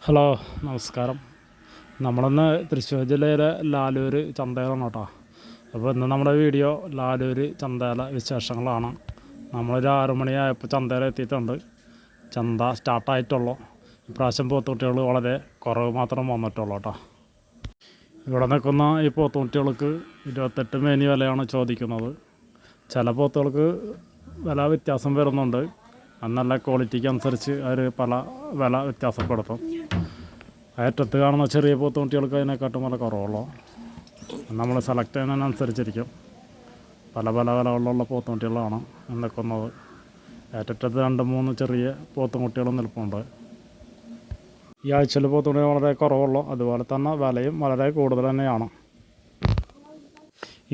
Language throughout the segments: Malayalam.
ഹലോ, നമസ്കാരം. നമ്മളിന്ന് തൃശ്ശൂർ ജില്ലയിലെ ലാലൂർ ചന്തയിലാണ് കേട്ടോ. അപ്പോൾ ഇന്ന് നമ്മുടെ വീഡിയോ ലാലൂർ ചന്തയിലെ വിശേഷങ്ങളാണ്. നമ്മളൊരു 6 മണിയായപ്പോൾ ചന്തയിൽ എത്തിയിട്ടുണ്ട്. ചന്ത സ്റ്റാർട്ടായിട്ടുള്ളൂ. ഇപ്രാവശ്യം പോത്തുകുട്ടികൾ വളരെ കുറവ് മാത്രം വന്നിട്ടുള്ളൂ കേട്ടോ. ഇവിടെ നിൽക്കുന്ന ഈ പോത്തുകുട്ടികൾക്ക് 28 മേനി വിലയാണ് ചോദിക്കുന്നത്. ചില പോത്തുകൾക്ക് വില വ്യത്യാസം വരുന്നുണ്ട്. നല്ല ക്വാളിറ്റിക്ക് അനുസരിച്ച് അവർ പല വില വ്യത്യാസപ്പെടുത്തും. ഏറ്റത്ത് കാണുന്ന ചെറിയ പോത്തുകുട്ടികൾക്ക് അതിനെക്കാട്ടും വില കുറവുള്ളൂ. നമ്മൾ സെലക്ട് ചെയ്യുന്നതിനനുസരിച്ചിരിക്കും. പല വിലകളുള്ള പോത്തുകുട്ടികളാണ് നിൽക്കുന്നത്. ഏറ്റത്ത് 2-3 ചെറിയ പോത്തുകുട്ടികളും നിൽപ്പുണ്ട്. ഈ ആഴ്ചയിൽ പോത്തുകുട്ടികൾ വളരെ കുറവുള്ളൂ. അതുപോലെ തന്നെ വിലയും വളരെ കൂടുതൽ തന്നെയാണ്.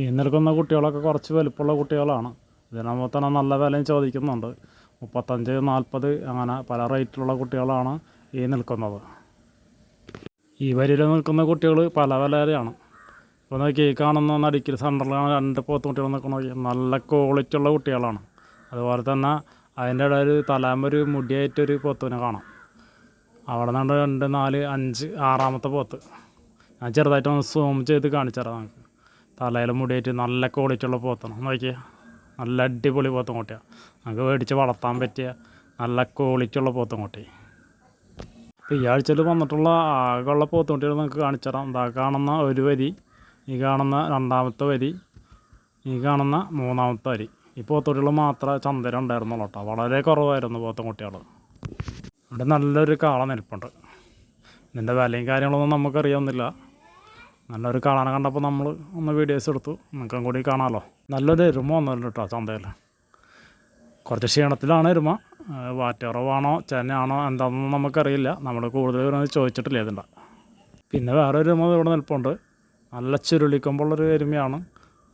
ഈ നിൽക്കുന്ന കുട്ടികളൊക്കെ കുറച്ച് വലുപ്പമുള്ള കുട്ടികളാണ്. ഇതിനാകുമ്പോൾ തന്നെ നല്ല വിലയും ചോദിക്കുന്നുണ്ട്. 35-40 അങ്ങനെ പല റേറ്റിലുള്ള കുട്ടികളാണ് ഈ നിൽക്കുന്നത്. ഈ വരിയിൽ നിൽക്കുന്ന കുട്ടികൾ പല വിലയാണ്. ഇപ്പോൾ നോക്കി ഈ കാണുന്ന നടുക്കിൽ സെൻറ്ററിലാണ് 2 പോത്തുകുട്ടികൾ നിൽക്കുന്നത്. നല്ല ക്വാളിറ്റി ഉള്ള കുട്ടികളാണ്. അതുപോലെ തന്നെ അതിൻ്റെ ഇടയിൽ തലാമ്പൊരു മുടിയായിട്ടൊരു പോത്തുവിനെ കാണാം. അവിടെ നിന്ന് 2, 4, 5, 6ാമത്തെ പോത്ത്. ഞാൻ ചെറുതായിട്ടൊന്ന് സൂം ചെയ്ത് കാണിച്ചു തരാം. നമുക്ക് തലയിൽ മുടിയായിട്ട് നല്ല ക്വാളിറ്റി ഉള്ള പോത്താണ്. നോക്കിയാൽ നല്ല അടിപൊളി പോത്തുംകുട്ടിയാണ്. നമുക്ക് മേടിച്ച് വളർത്താൻ പറ്റിയ നല്ല ക്വാളിറ്റി ഉള്ള പോത്തുംകുട്ടി. ഇപ്പോൾ ഈ ആഴ്ചയിൽ വന്നിട്ടുള്ള ആകെയുള്ള പോത്തുകുട്ടികൾ നിങ്ങൾക്ക് കാണിച്ചു തരാം. ഇതാ കാണുന്ന ഒരു വരി, ഈ കാണുന്ന 2ാമത്തെ വരി, ഈ കാണുന്ന 3ാമത്തെ വരി. ഈ പോത്തുകുട്ടികൾ മാത്രമേ ചന്തയിൽ ഉണ്ടായിരുന്നുള്ളൂ കേട്ടോ. വളരെ കുറവായിരുന്നു പോത്തുകുട്ടികൾ. ഇവിടെ നല്ലൊരു കാള നിൽപ്പുണ്ട്. ഇതിൻ്റെ വിലയും കാര്യങ്ങളൊന്നും നമുക്കറിയാവുന്നില്ല. നല്ലൊരു കാളാനെ കണ്ടപ്പോൾ നമ്മൾ ഒന്ന് വീഡിയോസ് എടുത്തു. നിങ്ങൾക്കും കൂടി കാണാമല്ലോ. നല്ലൊരു എരുമ വന്നിട്ടുണ്ട് കേട്ടോ ചന്തയിൽ. കുറച്ച് ക്ഷീണത്തിലാണ് എരുമ. വാറ്റുറവാണോ ചെനയാണോ എന്താണെന്നൊന്നും നമുക്കറിയില്ല. നമ്മൾ കൂടുതൽ ഇവരൊന്നും ചോദിച്ചിട്ടില്ല ഇതിൻ്റെ. പിന്നെ വേറെ ഒരു എരുമ ഇവിടെ നിൽപ്പുണ്ട്. നല്ല ചുരുളിക്കുമ്പോഴുള്ളൊരു എരുമയാണ്.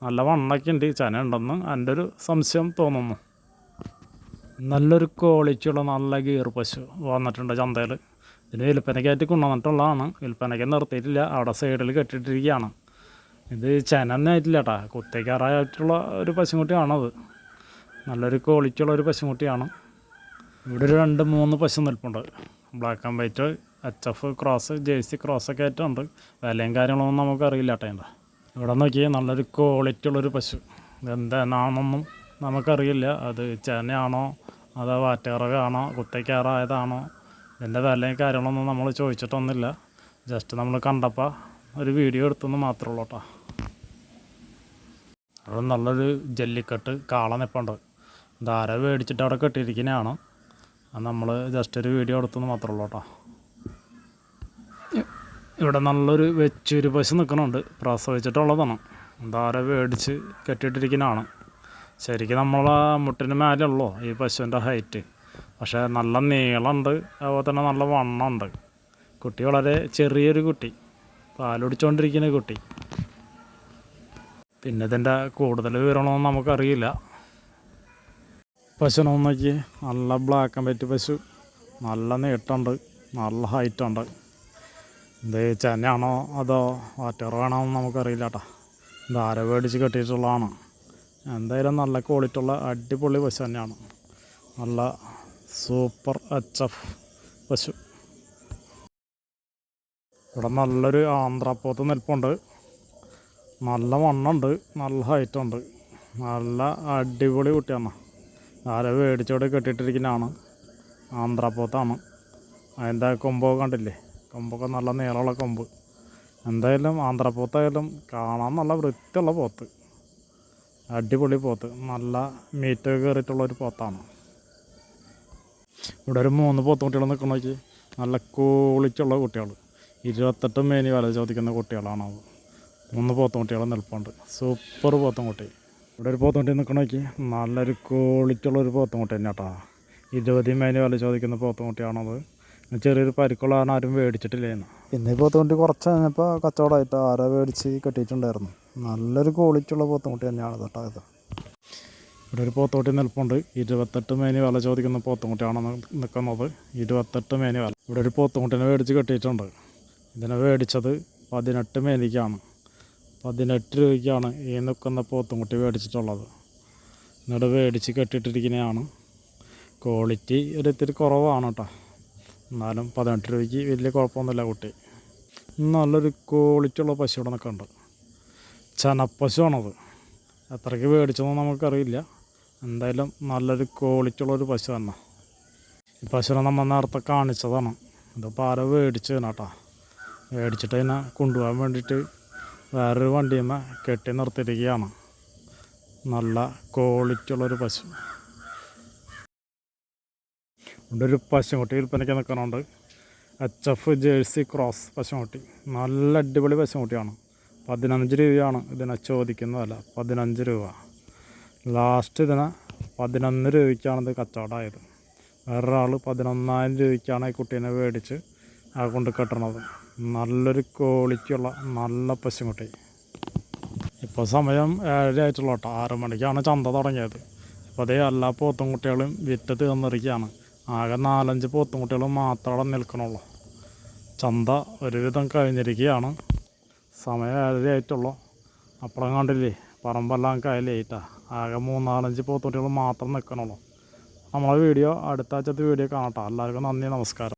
നല്ല വണ്ണൊക്കെ ഉണ്ട്. ചെന ഉണ്ടെന്ന് എൻ്റെ ഒരു സംശയം തോന്നുന്നു. നല്ലൊരു ക്വാളിറ്റിയുള്ള നല്ല ഗീർ പശു വന്നിട്ടുണ്ട് ചന്തയിൽ. ഇതിന് വിൽപ്പനയ്ക്കായിട്ട് കൊണ്ടുവന്നിട്ടുള്ളതാണ്. വിൽപ്പനയ്ക്ക് നിർത്തിയിട്ടില്ല. അവിടെ സൈഡിൽ കെട്ടിയിട്ടിരിക്കുകയാണ്. ഇത് ചെനൊന്നും ആയിട്ടില്ല കേട്ടോ. കുത്തേക്കാറായിട്ടുള്ള ഒരു പശുക്കുട്ടിയാണത്. നല്ലൊരു ക്വാളിറ്റിയുള്ള ഒരു പശുക്കുട്ടിയാണ്. ഇവിടെ ഒരു 2-3 പശു നിൽപ്പുണ്ട്. Black and white, HF cross, Jersey ക്രോസൊക്കെ ആയിട്ടുണ്ട്. വിലയും കാര്യങ്ങളൊന്നും നമുക്കറിയില്ല കേട്ടോ. എൻ്റെ ഇവിടെ നോക്കിയാൽ നല്ലൊരു ക്വാളിറ്റി ഉള്ളൊരു പശു. ഇതെന്താണെന്നൊന്നും നമുക്കറിയില്ല. അത് ചെനയാണോ അതോ വാറ്റകറവാണോ കുത്തേക്കാറായതാണോ, ഇതിൻ്റെ വിലയും കാര്യങ്ങളൊന്നും നമ്മൾ ചോദിച്ചിട്ടൊന്നുമില്ല. ജസ്റ്റ് നമ്മൾ കണ്ടപ്പോൾ ഒരു വീഡിയോ എടുത്തെന്ന് മാത്രമേ ഉള്ളൂ കേട്ടോ. അവിടെ നല്ലൊരു ജല്ലിക്കെട്ട് കാള നിൽപ്പുണ്ട്. ധാര മേടിച്ചിട്ട് അവിടെ കെട്ടിയിരിക്കുന്നതാണ്. അത് നമ്മൾ ജസ്റ്റ് ഒരു വീഡിയോ എടുത്തെന്ന് മാത്രമേ ഉള്ളൂ കേട്ടോ. ഇവിടെ നല്ലൊരു വെച്ചൊരു പശു നിൽക്കുന്നുണ്ട്. പ്രസവിച്ചിട്ടുള്ളതാണ്. ധാര മേടിച്ച് കെട്ടിയിട്ടിരിക്കുന്നതാണ്. ശരിക്കും നമ്മളെ മുട്ടിന് മേലുള്ളൂ ഈ പശുവിൻ്റെ ഹൈറ്റ്. പക്ഷേ നല്ല നീളമുണ്ട്. അതുപോലെ തന്നെ നല്ല വണ്ണമുണ്ട്. കുട്ടി വളരെ ചെറിയൊരു കുട്ടി, പാലുടിച്ചുകൊണ്ടിരിക്കുന്ന കുട്ടി. പിന്നെ ഇതിൻ്റെ കൂടുതൽ വിവരങ്ങളൊന്നും നമുക്കറിയില്ല. പശുവിനെ നോക്കി നല്ല ബ്ലാക്ക് ആൻഡ് വൈറ്റ് പശു. നല്ല നീട്ടമുണ്ട്, നല്ല ഹൈറ്റുണ്ട്. ഇത് ചെനയാണോ അതോ വാറ്ററവാണോ എന്ന് നമുക്കറിയില്ല കേട്ടോ. ധാര മേടിച്ച് കെട്ടിയിട്ടുള്ളതാണ്. എന്തായാലും നല്ല ക്വാളിറ്റി ഉള്ള അടിപൊളി പശു തന്നെയാണ്. നല്ല സൂപ്പർ HF പശു. ഇവിടെ നല്ലൊരു ആന്ധ്രാപ്പോത്ത് നിൽപ്പുണ്ട്. നല്ല വണ്ണുണ്ട്, നല്ല ഹൈറ്റുണ്ട്. നല്ല അടിപൊളി കുട്ടിയാണ്. ആരെ മേടിച്ചോടെ കെട്ടിയിട്ടിരിക്കുന്നതാണ്. ആന്ധ്രാപ്പോത്താണ്. അതിൻ്റെ കൊമ്പൊക്കെ കണ്ടില്ലേ? കൊമ്പൊക്കെ നല്ല നീളമുള്ള കൊമ്പ്. എന്തായാലും ആന്ധ്രാപ്പോത്തായാലും കാണാൻ നല്ല വൃത്തിയുള്ള പോത്ത്. അടിപൊളി പോത്ത്. നല്ല മീറ്റൊക്കെ കയറിയിട്ടുള്ളൊരു പോത്താണ്. ഇവിടെ ഒരു 3 പോത്തുകുട്ടികൾ നിൽക്കണമെങ്കിൽ നല്ല ക്വാളിറ്റിയുള്ള കുട്ടികൾ. 28 മേനി വില ചോദിക്കുന്ന കുട്ടികളാണത്. 3 പോത്തുകുട്ടികൾ നിൽപ്പുണ്ട്. സൂപ്പർ പോത്തുംകുട്ടി. ഇവിടെ ഒരു പോത്തുകുട്ടി നിൽക്കണമെങ്കിൽ നല്ലൊരു ക്വാളിറ്റിയുള്ളൊരു പോത്തുംകുട്ടി തന്നെ കേട്ടോ. 20 മേനി വില ചോദിക്കുന്ന പോത്തുംകുട്ടിയാണത്. ചെറിയൊരു പരിക്കുള്ളതാണ്, ആരും മേടിച്ചിട്ടില്ലായിരുന്നു. പിന്നെ ഈ പോത്തുകുട്ടി കുറച്ച് കഴിഞ്ഞപ്പോൾ കച്ചവടമായിട്ട് ആരോ മേടിച്ച് കെട്ടിയിട്ടുണ്ടായിരുന്നു. നല്ലൊരു ക്വാളിറ്റിയുള്ള പോത്തുംകുട്ടി തന്നെയാണ് കേട്ടോ ഇത്. ഇവിടെ ഒരു പോത്തുകുട്ടി നിൽപ്പുണ്ട്. 28 മേനി വില ചോദിക്കുന്ന പോത്തുകുട്ടിയാണ് നിൽക്കുന്നത്. 28 മേനി വില. ഇവിടെ ഒരു പോത്തുകുട്ടിനെ മേടിച്ച് കെട്ടിയിട്ടുണ്ട്. ഇതിനെ മേടിച്ചത് 18 മേനിക്കാണ്. 18 രൂപയ്ക്കാണ് ഈ നിൽക്കുന്ന പോത്തുകുട്ടി മേടിച്ചിട്ടുള്ളത്. എന്നിട്ട് മേടിച്ച് കെട്ടിയിട്ടിരിക്കുന്നതാണ്. ക്വാളിറ്റി ഒരിത്തിരി കുറവാണ് കേട്ടോ. എന്നാലും 18 രൂപയ്ക്ക് വലിയ കുഴപ്പമൊന്നുമില്ല കുട്ടി. നല്ലൊരു ക്വാളിറ്റി ഉള്ള പശു ഇവിടെ നിൽക്കുന്നുണ്ട്. ചനപ്പശുവാണത്. എത്രയ്ക്ക് മേടിച്ചതെന്ന് നമുക്കറിയില്ല. എന്തായാലും നല്ലൊരു ക്വാളിറ്റി ഉള്ളൊരു പശു തന്നെ. ഈ പശുവിനെ നമ്മൾ നേരത്തെ കാണിച്ചതാണ്. ഇതിപ്പോൾ ആരോ മേടിച്ചതാണ് കേട്ടോ. മേടിച്ചിട്ട് അതിനെ കൊണ്ടുപോകാൻ വേണ്ടിയിട്ട് വേറൊരു വണ്ടിയിൽ കെട്ടി നിർത്തിയിരിക്കുകയാണ്. നല്ല ക്വാളിറ്റി ഉള്ളൊരു പശു. ഇവിടെ ഒരു പശുക്കുട്ടി വിൽപ്പനയ്ക്ക് നിൽക്കുന്നുണ്ട്. HF ജേഴ്സി ക്രോസ് പശുക്കുട്ടി. നല്ല അടിപൊളി പശുക്കുട്ടിയാണ്. 15 രൂപയാണ് ഇതിനെ ചോദിക്കുന്ന വില. 15 രൂപ. ലാസ്റ്റ് ഇതിനെ 11 രൂപയ്ക്കാണ് ഇത് കച്ചവടമായത്. വേറൊരാൾ 11,000 രൂപയ്ക്കാണ് ഈ കുട്ടീനെ മേടിച്ച് കൊണ്ട് കെട്ടണത്. നല്ലൊരു ക്വാളിറ്റിയുള്ള നല്ല പശുക്കുട്ടി. ഇപ്പോൾ സമയം 7 ആയിട്ടുള്ള കേട്ടോ. 6 മണിക്കാണ് ചന്ത തുടങ്ങിയത്. ഇപ്പോൾ അതേ എല്ലാ പോത്തും കുട്ടികളും വിറ്റ് തീർന്നിരിക്കുകയാണ്. ആകെ 4-5 പോത്തും കുട്ടികളും മാത്രമേ നിൽക്കണുള്ളൂ. ചന്ത ഒരുവിധം കഴിഞ്ഞിരിക്കുകയാണ്. സമയം 7 ആയിട്ടുള്ളൂ. അപ്പുറം കണ്ടില്ലേ, പറമ്പെല്ലാം കയ്യിലേറ്റാണ്. ആകെ 3-4-5 പോത്തുകുട്ടികൾ മാത്രം നിൽക്കണുള്ളൂ. നമ്മളെ വീഡിയോ അടുത്ത ആഴ്ചത്തെ വീഡിയോ കാണാം. എല്ലാവർക്കും നന്ദി, നമസ്കാരം.